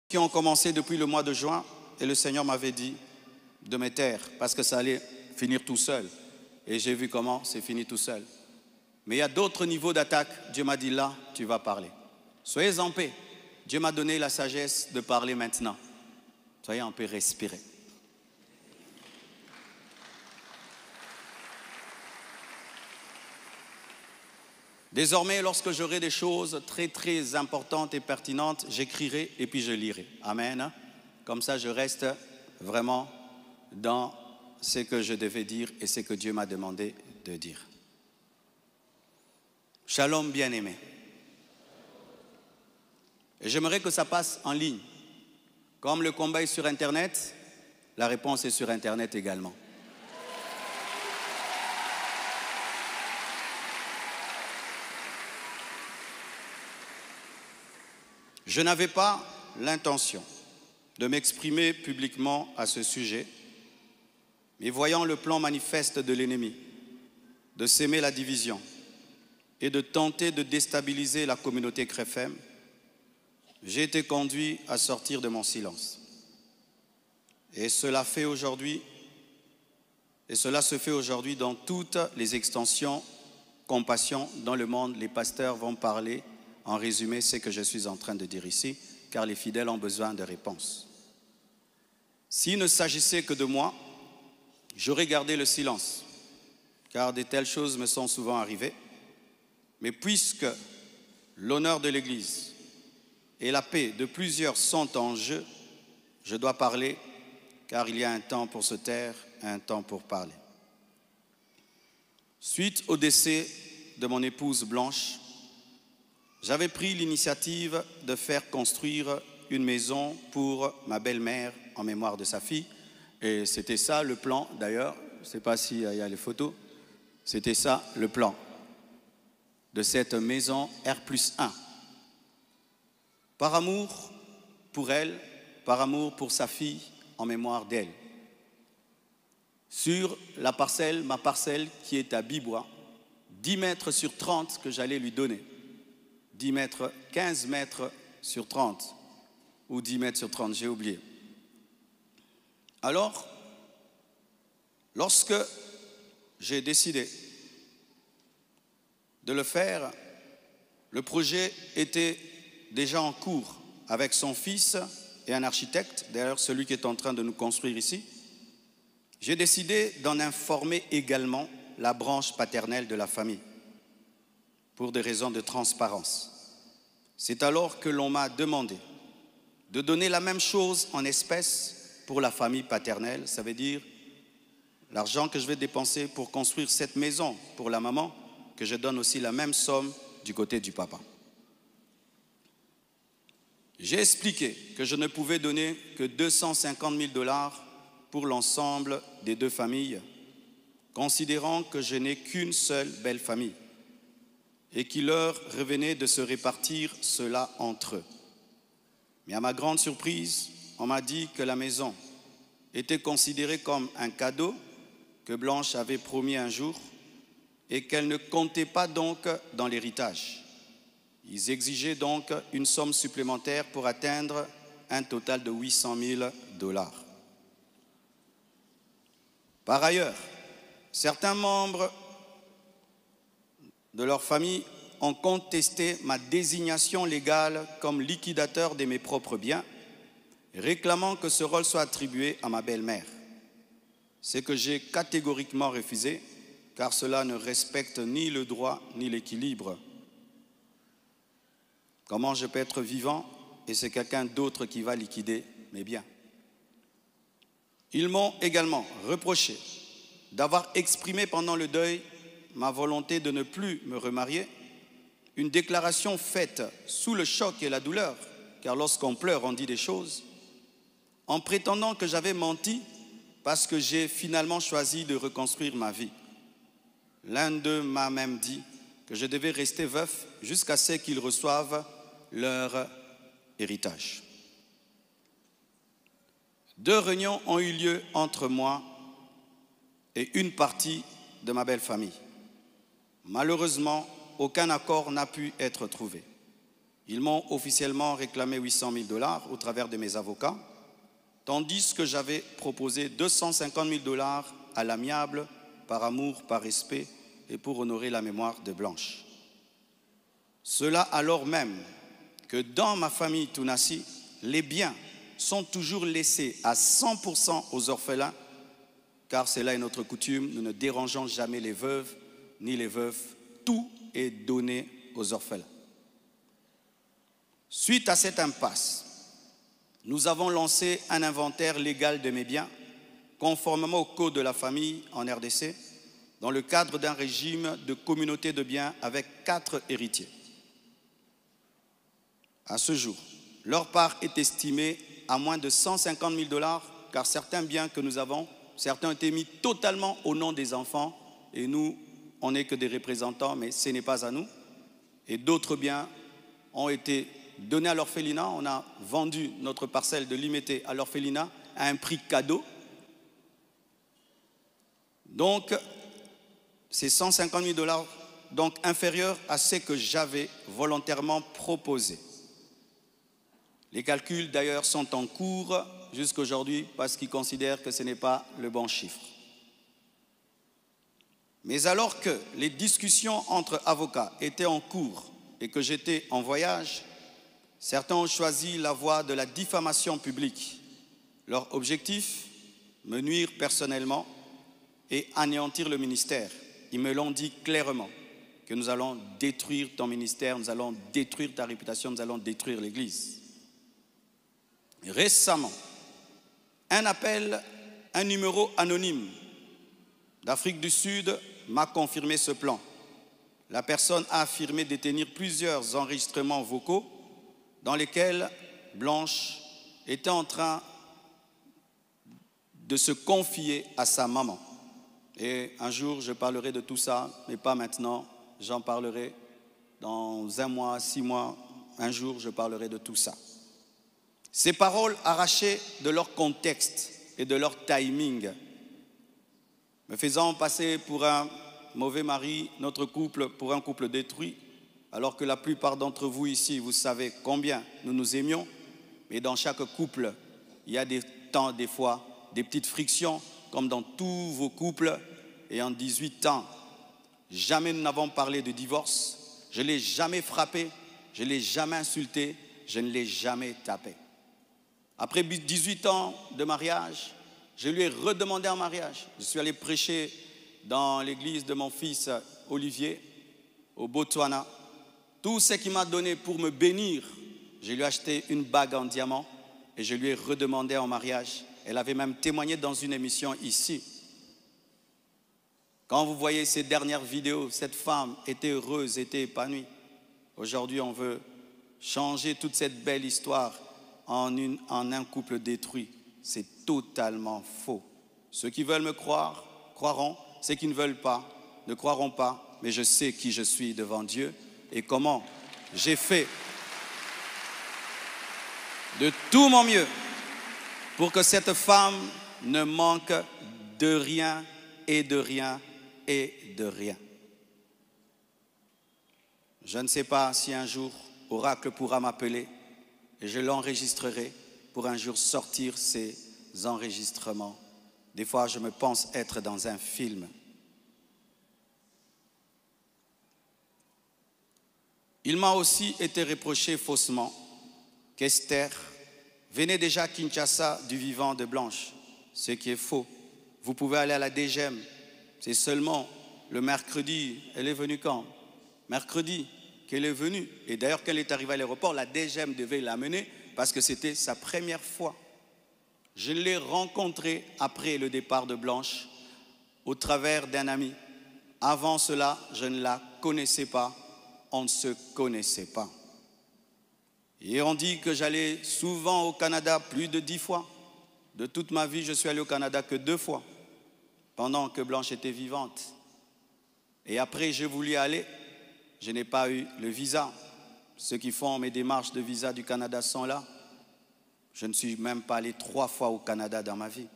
qui ont commencé depuis le mois de juin et le Seigneur m'avait dit de me taire parce que ça allait finir tout seul. Et j'ai vu comment c'est fini tout seul. Mais il y a d'autres niveaux d'attaque. Dieu m'a dit là, tu vas parler. Soyez en paix. Dieu m'a donné la sagesse de parler maintenant. Soyez en paix, respirez. Désormais, lorsque j'aurai des choses très importantes et pertinentes, j'écrirai et puis je lirai. Amen. Comme ça, je reste vraiment dans ce que je devais dire et ce que Dieu m'a demandé de dire. Shalom, bien-aimé. Et j'aimerais que ça passe en ligne. Comme le combat est sur Internet, la réponse est sur Internet également. Je n'avais pas l'intention de m'exprimer publiquement à ce sujet, mais voyant le plan manifeste de l'ennemi, de s'aimer la division et de tenter de déstabiliser la communauté CREFEM, j'ai été conduit à sortir de mon silence. Et cela se fait aujourd'hui dans toutes les extensions compassion dans le monde. Les pasteurs vont parler en résumé ce que je suis en train de dire ici, car les fidèles ont besoin de réponses. S'il ne s'agissait que de moi, j'aurais gardé le silence, car de telles choses me sont souvent arrivées. Mais puisque l'honneur de l'Église et la paix de plusieurs sont en jeu, je dois parler, car il y a un temps pour se taire, un temps pour parler. Suite au décès de mon épouse Blanche, j'avais pris l'initiative de faire construire une maison pour ma belle-mère en mémoire de sa fille. Et c'était ça le plan, d'ailleurs, je ne sais pas s'il y a les photos, c'était ça le plan de cette maison R+1. Par amour pour elle, par amour pour sa fille, en mémoire d'elle. Sur la parcelle, ma parcelle qui est à Bibois, 10 mètres sur 30 que j'allais lui donner. 10 mètres, 15 mètres sur 30, ou 10 mètres sur 30, j'ai oublié. Alors, lorsque j'ai décidé de le faire, le projet était déjà en cours avec son fils et un architecte, d'ailleurs celui qui est en train de nous construire ici. J'ai décidé d'en informer également la branche paternelle de la famille, pour des raisons de transparence. C'est alors que l'on m'a demandé de donner la même chose en espèces pour la famille paternelle. Ça veut dire l'argent que je vais dépenser pour construire cette maison pour la maman, que je donne aussi la même somme du côté du papa. J'ai expliqué que je ne pouvais donner que 250 000 $ pour l'ensemble des deux familles, considérant que je n'ai qu'une seule belle famille et qu'il leur revenait de se répartir cela entre eux. Mais à ma grande surprise, on m'a dit que la maison était considérée comme un cadeau que Blanche avait promis un jour et qu'elle ne comptait pas donc dans l'héritage. Ils exigeaient donc une somme supplémentaire pour atteindre un total de 800 000 $. Par ailleurs, certains membres de leur famille ont contesté ma désignation légale comme liquidateur de mes propres biens, réclamant que ce rôle soit attribué à ma belle-mère. Ce que j'ai catégoriquement refusé, car cela ne respecte ni le droit ni l'équilibre. Comment je peux être vivant et c'est quelqu'un d'autre qui va liquider mes biens? Ils m'ont également reproché d'avoir exprimé pendant le deuil ma volonté de ne plus me remarier, une déclaration faite sous le choc et la douleur, car lorsqu'on pleure, on dit des choses, en prétendant que j'avais menti parce que j'ai finalement choisi de reconstruire ma vie. L'un d'eux m'a même dit que je devais rester veuf jusqu'à ce qu'ils reçoivent leur héritage. 2 réunions ont eu lieu entre moi et une partie de ma belle famille. Malheureusement, aucun accord n'a pu être trouvé. Ils m'ont officiellement réclamé 800 000 $ au travers de mes avocats, tandis que j'avais proposé 250 000 $ à l'amiable, par amour, par respect et pour honorer la mémoire de Blanche. Cela alors même que dans ma famille Tounassi, les biens sont toujours laissés à 100% aux orphelins, car cela est notre coutume, nous ne dérangeons jamais les veuves ni les veufs, tout est donné aux orphelins. Suite à cette impasse, nous avons lancé un inventaire légal de mes biens, conformément au code de la famille en RDC, dans le cadre d'un régime de communauté de biens avec 4 héritiers. À ce jour, leur part est estimée à moins de 150 000 $, car certains biens que nous avons, certains ont été mis totalement au nom des enfants, et nous, on n'est que des représentants, mais ce n'est pas à nous. Et d'autres biens ont été donnés à l'orphelinat. On a vendu notre parcelle de Limété à l'orphelinat à un prix cadeau. Donc, c'est 150 000 $, donc inférieur à ce que j'avais volontairement proposé. Les calculs d'ailleurs sont en cours jusqu'à aujourd'hui parce qu'ils considèrent que ce n'est pas le bon chiffre. Mais alors que les discussions entre avocats étaient en cours et que j'étais en voyage, certains ont choisi la voie de la diffamation publique. Leur objectif, me nuire personnellement et anéantir le ministère. Ils me l'ont dit clairement, que nous allons détruire ton ministère, nous allons détruire ta réputation, nous allons détruire l'Église. Récemment, un numéro anonyme d'Afrique du Sud m'a confirmé ce plan. La personne a affirmé détenir plusieurs enregistrements vocaux dans lesquels Blanche était en train de se confier à sa maman. Et un jour, je parlerai de tout ça, mais pas maintenant. J'en parlerai dans 1 mois, 6 mois. Un jour, je parlerai de tout ça. Ces paroles arrachées de leur contexte et de leur timing, me faisant passer pour un mauvais mari, notre couple pour un couple détruit, alors que la plupart d'entre vous ici, vous savez combien nous nous aimions, mais dans chaque couple, il y a des temps, des fois, des petites frictions, comme dans tous vos couples. Et en 18 ans, jamais nous n'avons parlé de divorce. Je ne l'ai jamais frappé, je ne l'ai jamais insulté, je ne l'ai jamais tapé. Après 18 ans de mariage, je lui ai redemandé en mariage. Je suis allé prêcher dans l'église de mon fils Olivier, au Botswana. Tout ce qu'il m'a donné pour me bénir, je lui ai acheté une bague en diamant et je lui ai redemandé en mariage. Elle avait même témoigné dans une émission ici. Quand vous voyez ces dernières vidéos, cette femme était heureuse, était épanouie. Aujourd'hui, on veut changer toute cette belle histoire en un couple détruit. C'est totalement faux. Ceux qui veulent me croire, croiront. Ceux qui ne veulent pas, ne croiront pas. Mais je sais qui je suis devant Dieu et comment j'ai fait de tout mon mieux pour que cette femme ne manque de rien et de rien et de rien. Je ne sais pas si un jour Oracle pourra m'appeler et je l'enregistrerai pour un jour sortir ces enregistrements. Des fois, je me pense être dans un film. Il m'a aussi été reproché faussement qu'Esther venait déjà à Kinshasa du vivant de Blanche, ce qui est faux. Vous pouvez aller à la DGM. C'est seulement le mercredi. Elle est venue quand? Mercredi qu'elle est venue. Et d'ailleurs, quand elle est arrivée à l'aéroport, la DGM devait l'amener parce que c'était sa première fois. Je l'ai rencontrée après le départ de Blanche au travers d'un ami. Avant cela, je ne la connaissais pas. On ne se connaissait pas. Et on dit que j'allais souvent au Canada plus de 10 fois. De toute ma vie, je suis allé au Canada que 2 fois. Pendant que Blanche était vivante. Et après, j'ai voulu aller, je n'ai pas eu le visa. Ceux qui font mes démarches de visa du Canada sont là. Je ne suis même pas allé 3 fois au Canada dans ma vie.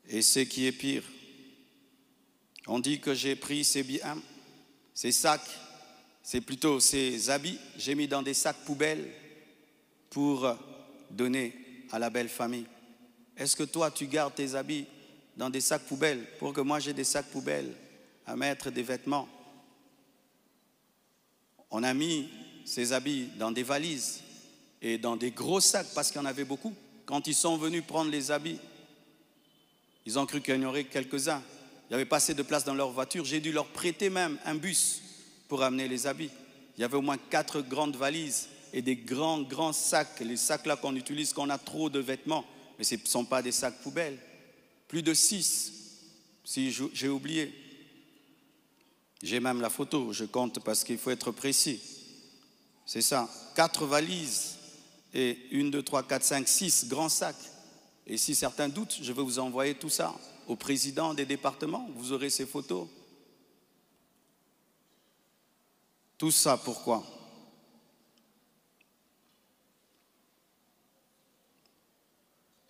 Et ce qui est pire, on dit que j'ai pris ces biens, ces sacs, c'est plutôt ces habits, j'ai mis dans des sacs poubelles pour donner à la belle famille. Est-ce que toi, tu gardes tes habits dans des sacs poubelles pour que moi j'ai des sacs poubelles à mettre des vêtements? On a mis ces habits dans des valises et dans des gros sacs parce qu'il y en avait beaucoup. Quand ils sont venus prendre les habits, ils ont cru qu'il y en aurait quelques-uns. Il n'y avait pas assez de place dans leur voiture. J'ai dû leur prêter même un bus pour amener les habits. Il y avait au moins 4 grandes valises et des grands sacs. Les sacs là qu'on utilise quand on a trop de vêtements. Mais ce ne sont pas des sacs poubelles. Plus de 6, si j'ai oublié. J'ai même la photo, je compte parce qu'il faut être précis. C'est ça, 4 valises et 1, 2, 3, 4, 5, 6 grands sacs. Et si certains doutent, je vais vous envoyer tout ça au président des départements. Vous aurez ces photos. Tout ça, pourquoi?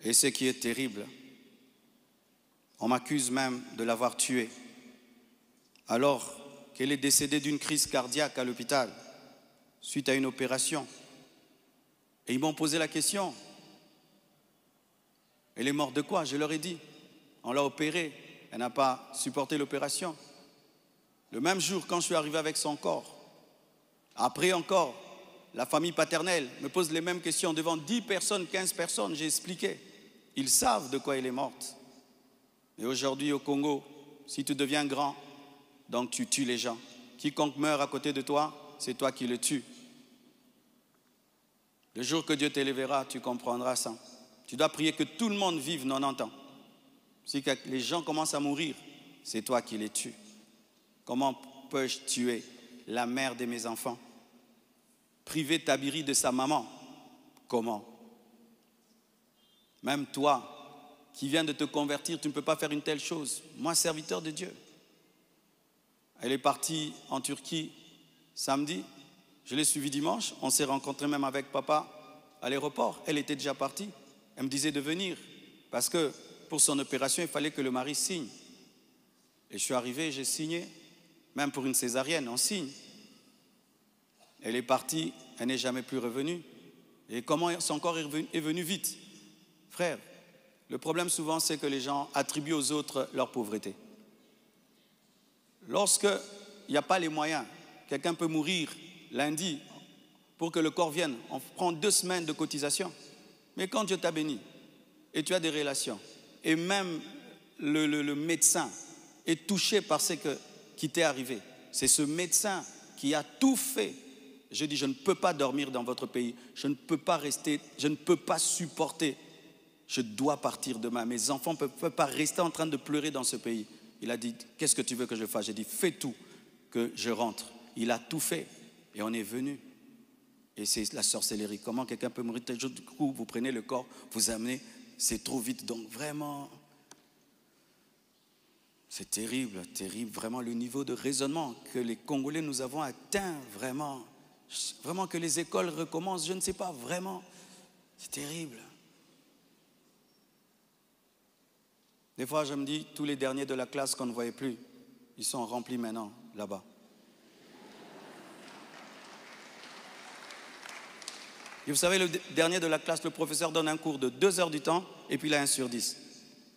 Et ce qui est terrible, on m'accuse même de l'avoir tué, alors qu'elle est décédée d'une crise cardiaque à l'hôpital, suite à une opération. Et ils m'ont posé la question, elle est morte de quoi? Je leur ai dit, on l'a opérée, elle n'a pas supporté l'opération. Le même jour, quand je suis arrivé avec son corps, après encore, la famille paternelle me pose les mêmes questions devant 10 personnes, 15 personnes, j'ai expliqué. Ils savent de quoi elle est morte. Et aujourd'hui au Congo, si tu deviens grand, donc tu tues les gens. Quiconque meurt à côté de toi, c'est toi qui le tues. Le jour que Dieu t'élèvera, tu comprendras ça. Tu dois prier que tout le monde vive 90 ans. Si les gens commencent à mourir, c'est toi qui les tues. Comment peux-je tuer la mère de mes enfants? Priver Tabiri de sa maman? Comment? Même toi, qui viens de te convertir, tu ne peux pas faire une telle chose. Moi, serviteur de Dieu. Elle est partie en Turquie samedi. Je l'ai suivie dimanche. On s'est rencontrés même avec papa à l'aéroport. Elle était déjà partie. Elle me disait de venir parce que pour son opération, il fallait que le mari signe. Et je suis arrivé, j'ai signé. Même pour une césarienne, on signe. Elle est partie, elle n'est jamais plus revenue. Et comment son corps est venu vite? Frère, le problème souvent, c'est que les gens attribuent aux autres leur pauvreté. Lorsqu'il n'y a pas les moyens, quelqu'un peut mourir lundi pour que le corps vienne. On prend 2 semaines de cotisation. Mais quand Dieu t'a béni et tu as des relations, et même le médecin est touché par ce qui t'est arrivé, c'est ce médecin qui a tout fait. Je dis, je ne peux pas dormir dans votre pays, je ne peux pas rester, je ne peux pas supporter, je dois partir demain. Mes enfants ne peuvent pas rester en train de pleurer dans ce pays. Il a dit, qu'est-ce que tu veux que je fasse? J'ai dit, fais tout, que je rentre. Il a tout fait et on est venu. Et c'est la sorcellerie. Comment quelqu'un peut mourir tel jour? Du coup, vous prenez le corps, vous amenez, c'est trop vite. Donc vraiment, c'est terrible, terrible. Vraiment le niveau de raisonnement que les Congolais nous avons atteint, vraiment. Vraiment que les écoles recommencent, je ne sais pas, vraiment. C'est terrible. Des fois, je me dis, tous les derniers de la classe qu'on ne voyait plus, ils sont remplis maintenant, là-bas. Et vous savez, le dernier de la classe, le professeur donne un cours de 2 heures du temps, et puis il a 1 sur 10.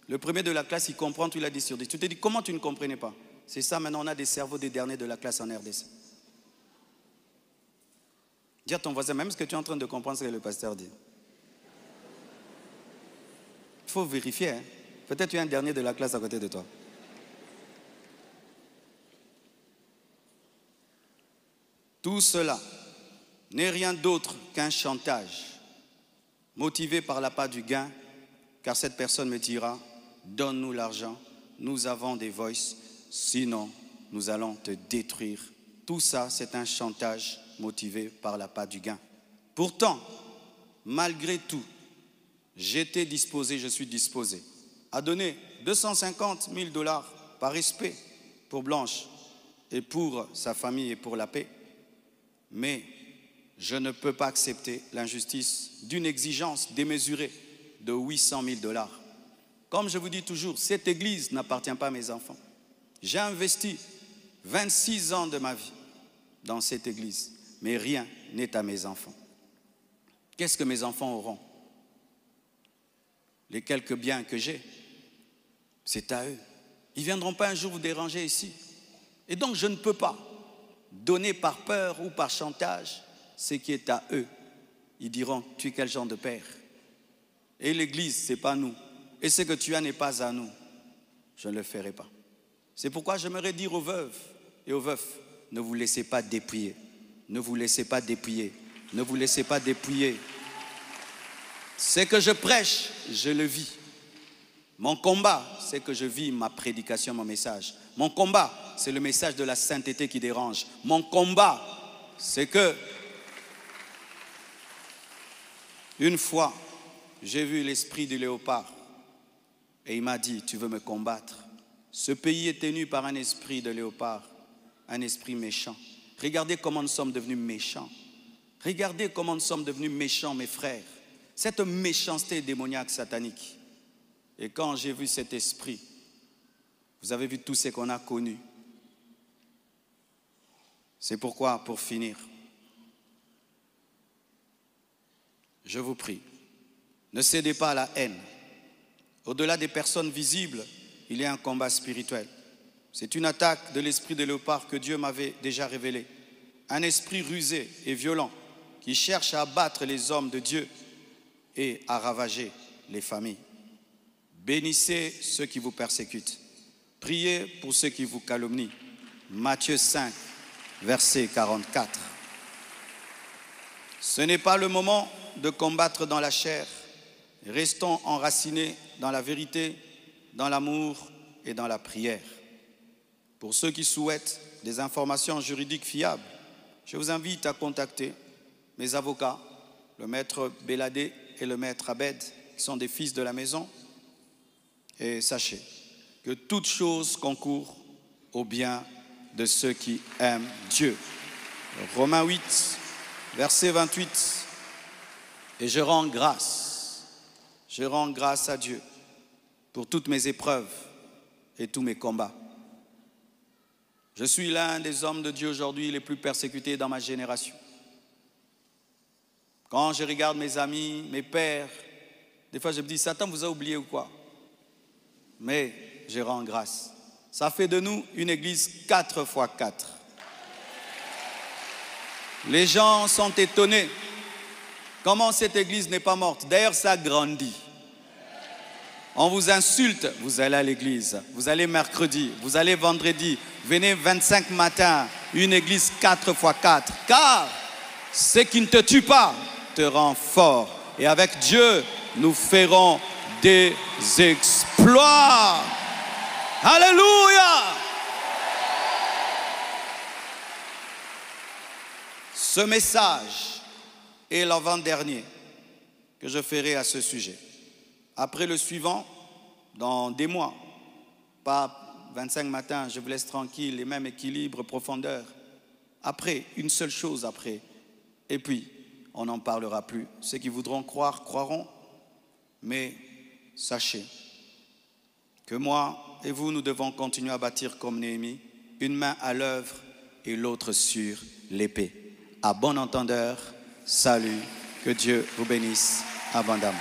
Le premier de la classe, il comprend, tu l'as 10 sur 10. Tu te dis, comment tu ne comprenais pas? C'est ça, maintenant, on a des cerveaux des derniers de la classe en RDC. Dis à ton voisin, même ce que tu es en train de comprendre, ce que le pasteur dit. Il faut vérifier, hein. Peut-être tu es un dernier de la classe à côté de toi. Tout cela n'est rien d'autre qu'un chantage, motivé par l'appât du gain, car cette personne me dira, donne-nous l'argent, nous avons des voices, sinon nous allons te détruire. Tout ça, c'est un chantage motivé par l'appât du gain. Pourtant, malgré tout, j'étais disposé, je suis disposé à donner 250 000 $ par respect pour Blanche et pour sa famille et pour la paix. Mais je ne peux pas accepter l'injustice d'une exigence démesurée de 800 000 $. Comme je vous dis toujours, cette église n'appartient pas à mes enfants. J'ai investi 26 ans de ma vie dans cette église, mais rien n'est à mes enfants. Qu'est-ce que mes enfants auront? Les quelques biens que j'ai, c'est à eux. Ils ne viendront pas un jour vous déranger ici. Et donc je ne peux pas donner par peur ou par chantage ce qui est à eux. Ils diront, tu es quel genre de père? Et l'église, ce n'est pas nous. Et ce que tu as n'est pas à nous. Je ne le ferai pas. C'est pourquoi j'aimerais dire aux veuves et aux veufs, ne vous laissez pas dépouiller. Ne vous laissez pas dépouiller. Ne vous laissez pas dépouiller. Ce que je prêche, je le vis. Mon combat, c'est que je vis ma prédication, mon message. Mon combat, c'est le message de la sainteté qui dérange. Mon combat, c'est que une fois, j'ai vu l'esprit du léopard et il m'a dit, tu veux me combattre? Ce pays est tenu par un esprit de léopard, un esprit méchant. Regardez comment nous sommes devenus méchants. Regardez comment nous sommes devenus méchants, mes frères. Cette méchanceté démoniaque satanique. Et quand j'ai vu cet esprit, vous avez vu tout ce qu'on a connu. C'est pourquoi, pour finir, je vous prie, ne cédez pas à la haine. Au-delà des personnes visibles, il y a un combat spirituel. C'est une attaque de l'esprit de léopard que Dieu m'avait déjà révélé. Un esprit rusé et violent qui cherche à abattre les hommes de Dieu et à ravager les familles. Bénissez ceux qui vous persécutent. Priez pour ceux qui vous calomnient. Matthieu 5, verset 44. Ce n'est pas le moment de combattre dans la chair. Restons enracinés dans la vérité, dans l'amour et dans la prière. Pour ceux qui souhaitent des informations juridiques fiables, je vous invite à contacter mes avocats, le maître Béladé et le maître Abed, qui sont des fils de la maison. Et sachez que toute chose concourt au bien de ceux qui aiment Dieu. Romains 8, verset 28. Et je rends grâce à Dieu pour toutes mes épreuves et tous mes combats. Je suis l'un des hommes de Dieu aujourd'hui les plus persécutés dans ma génération. Quand je regarde mes amis, mes pères, des fois je me dis, Satan vous a oublié ou quoi? Mais je rends grâce. Ça fait de nous une église 4x4. Les gens sont étonnés. Comment cette église n'est pas morte? D'ailleurs, ça grandit. On vous insulte, vous allez à l'église. Vous allez mercredi, vous allez vendredi. Venez 25 matins, une église 4x4. Car ce qui ne te tue pas te rend fort. Et avec Dieu, nous ferons des exploits. Alléluia! Ce message est l'avant-dernier que je ferai à ce sujet. Après le suivant, dans des mois, pas 25 matins, je vous laisse tranquille, les mêmes équilibres, profondeur. Après, une seule chose après. Et puis, on n'en parlera plus. Ceux qui voudront croire, croiront. Mais sachez que moi et vous, nous devons continuer à bâtir comme Néhémie, une main à l'œuvre et l'autre sur l'épée. À bon entendeur, salut, que Dieu vous bénisse abondamment.